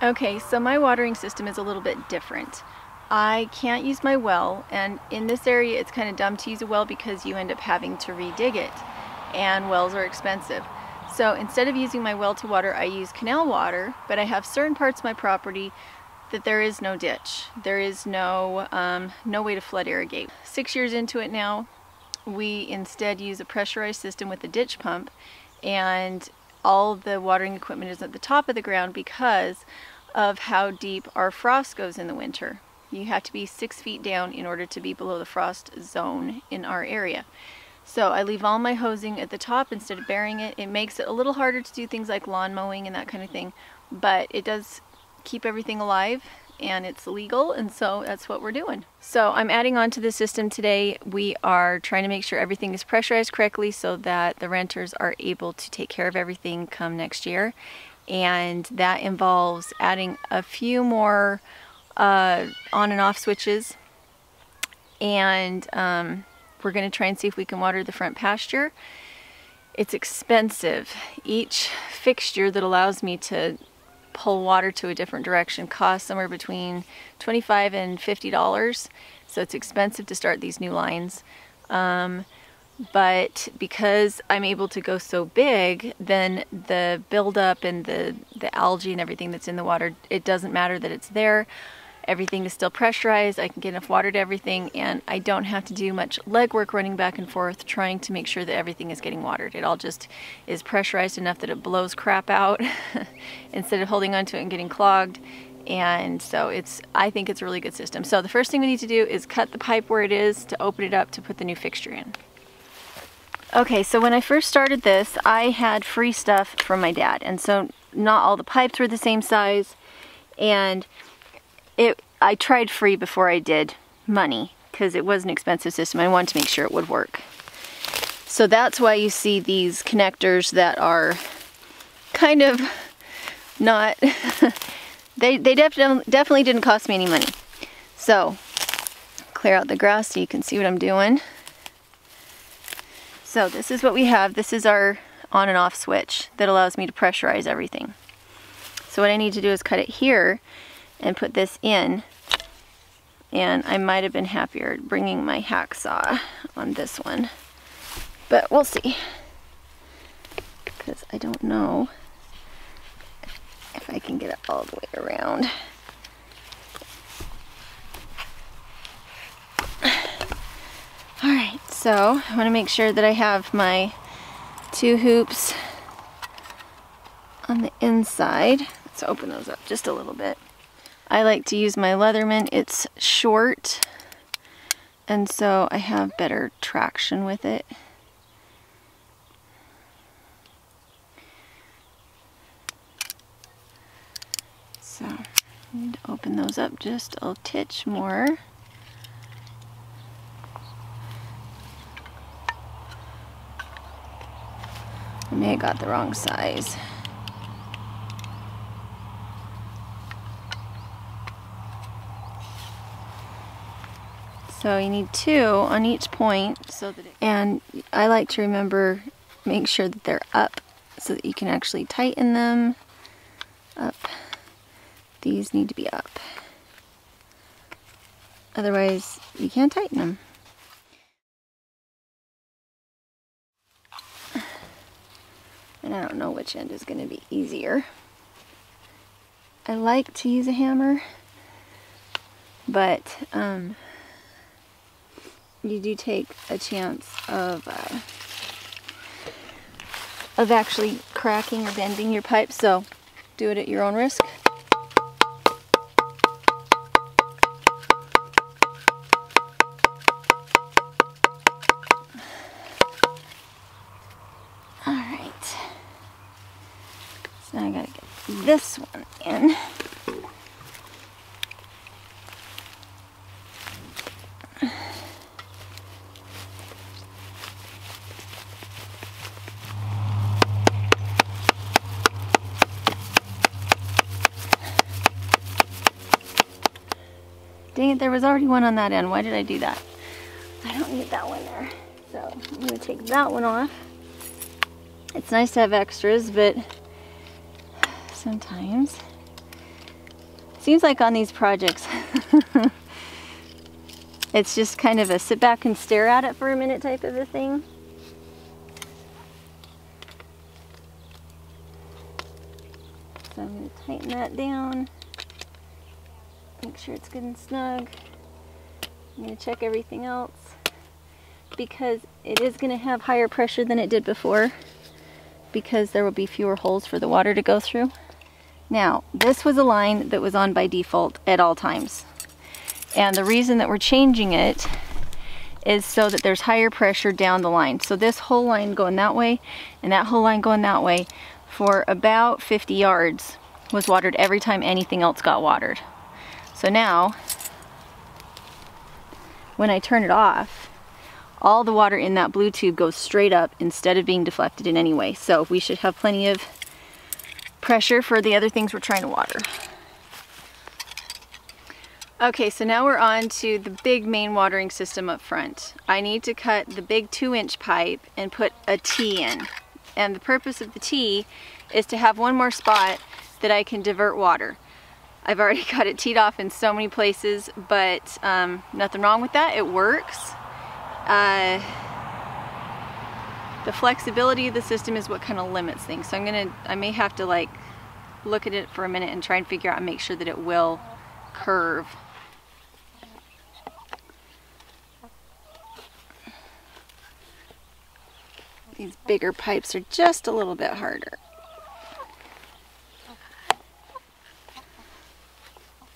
Okay, so my watering system is a little bit different. I can't use my well, and in this area it's kind of dumb to use a well because you end up having to redig it, and wells are expensive. So instead of using my well to water, I use canal water, but I have certain parts of my property that there is no ditch. There is no way to flood irrigate. 6 years into it now, we instead use a pressurized system with a ditch pump, and all the watering equipment is at the top of the ground because of how deep our frost goes in the winter. You have to be 6 feet down in order to be below the frost zone in our area. So I leave all my hosing at the top instead of burying it. It makes it a little harder to do things like lawn mowing and that kind of thing, but it does keep everything alive and it's legal, and so that's what we're doing. So I'm adding on to the system today. We are trying to make sure everything is pressurized correctly so that the renters are able to take care of everything come next year, and that involves adding a few more on and off switches, and we're going to try and see if we can water the front pasture. It's expensive. Each fixture that allows me to pull water to a different direction costs somewhere between $25 and $50, so it's expensive to start these new lines. But because I'm able to go so big, then the buildup and the algae and everything that's in the water, it doesn't matter that it's there. Everything is still pressurized. I can get enough water to everything, and I don't have to do much legwork running back and forth trying to make sure that everything is getting watered. It all just is pressurized enough that it blows crap out instead of holding onto it and getting clogged. And so I think it's a really good system. So the first thing we need to do is cut the pipe where it is to open it up to put the new fixture in. Okay, so when I first started this, I had free stuff from my dad, and so not all the pipes were the same size, and I tried free before I did money because it was an expensive system. I wanted to make sure it would work. So that's why you see these connectors that are kind of not, they definitely didn't cost me any money. So clear out the grass so you can see what I'm doing. So this is what we have. This is our on and off switch that allows me to pressurize everything. So what I need to do is cut it here and put this in, and I might have been happier bringing my hacksaw on this one, but we'll see, because I don't know if I can get it all the way around. Alright, so I want to make sure that I have my 2 hoops on the inside. Let's open those up just a little bit. I like to use my Leatherman. It's short, and so I have better traction with it. So I need to open those up just a titch more. I may have got the wrong size. So you need 2 on each point, so that and I like to make sure that they're up so that you can actually tighten them up. These need to be up. Otherwise, you can't tighten them. And I don't know which end is going to be easier. I like to use a hammer, but you do take a chance of actually cracking or bending your pipe, so do it at your own risk. Alright, so now I gotta get this one in. Dang it, there was already one on that end. Why did I do that? I don't need that one there. So I'm going to take that one off. It's nice to have extras, but sometimes Seems like on these projects, it's just kind of a sit back and stare at it for a minute type of a thing. So I'm going to tighten that down, make sure it's good and snug. I'm going to check everything else because it is going to have higher pressure than it did before because there will be fewer holes for the water to go through. Now, this was a line that was on by default at all times. And the reason that we're changing it is so that there's higher pressure down the line. So this whole line going that way and that whole line going that way for about 50 yards was watered every time anything else got watered. So now, when I turn it off, all the water in that blue tube goes straight up instead of being deflected in any way. So we should have plenty of pressure for the other things we're trying to water. Okay, so now we're on to the big main watering system up front. I need to cut the big 2-inch pipe and put a T in. And the purpose of the T is to have one more spot that I can divert water. I've already got it teed off in so many places, but nothing wrong with that, it works. The flexibility of the system is what kind of limits things. So I may have to like look at it for a minute and try and figure out and make sure that it will curve. These bigger pipes are just a little bit harder.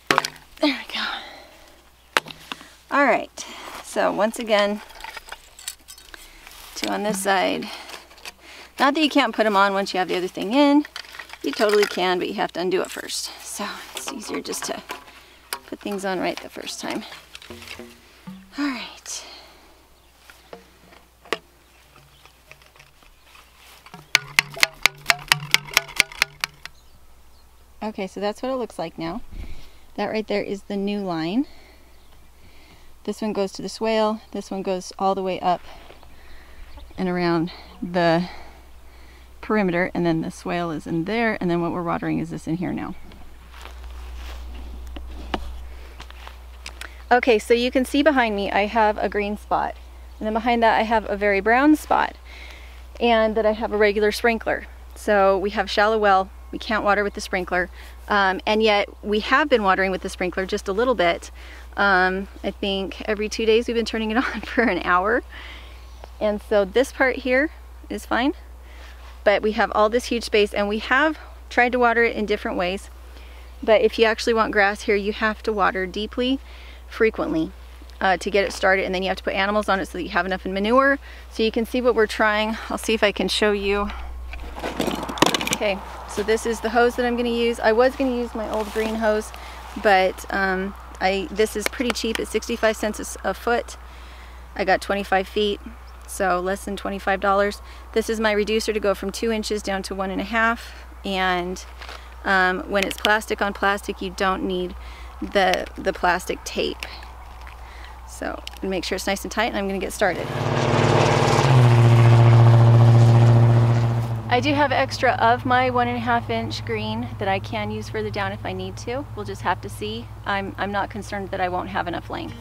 There we go. All right, so once again, two on this side. Not that you can't put them on once you have the other thing in. You totally can, but you have to undo it first. So it's easier just to put things on right the first time. All right. Okay, so that's what it looks like now. That right there is the new line. This one goes to the swale. This one goes all the way up and around the perimeter, and then the swale is in there, and then what we're watering is this in here now. Okay, so you can see behind me I have a green spot, and then behind that I have a very brown spot, and that I have a regular sprinkler. So we have shallow well, we can't water with the sprinkler, and yet we have been watering with the sprinkler just a little bit. I think every 2 days we've been turning it on for an hour. And so this part here is fine, but we have all this huge space, and we have tried to water it in different ways. But if you actually want grass here, you have to water deeply, frequently, to get it started, and then you have to put animals on it so that you have enough manure. So you can see what we're trying. I'll see if I can show you. Okay, so this is the hose that I'm gonna use. I was gonna use my old green hose, but this is pretty cheap. It's 65 cents a foot. I got 25 feet. So less than $25. This is my reducer to go from 2 inches down to 1.5. And when it's plastic on plastic, you don't need the plastic tape. So make sure it's nice and tight, and I'm gonna get started. I do have extra of my 1.5-inch green that I can use further down if I need to. We'll just have to see. I'm not concerned that I won't have enough length.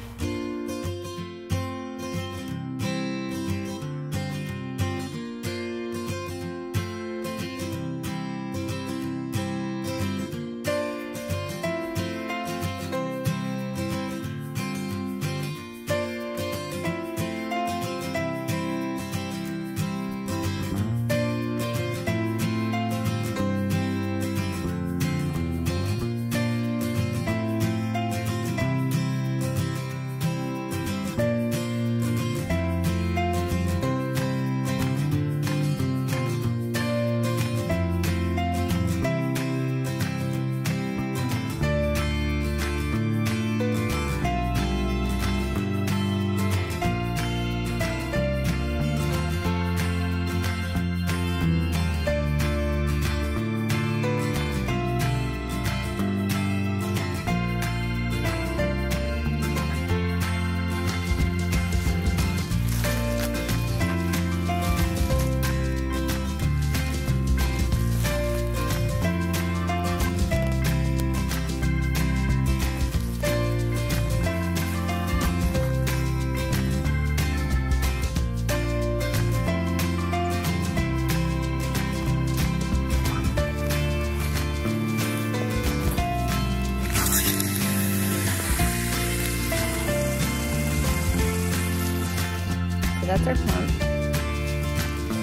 that's our pump.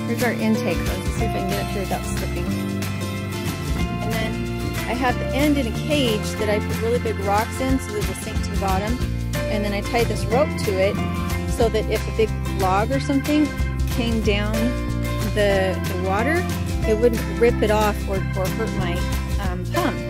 Here's our intake hose. Let's see if I can get up here without slipping. And then I have the end in a cage that I put really big rocks in so that it'll sink to the bottom. And then I tied this rope to it so that if a big log or something came down the water, it wouldn't rip it off or hurt my pump.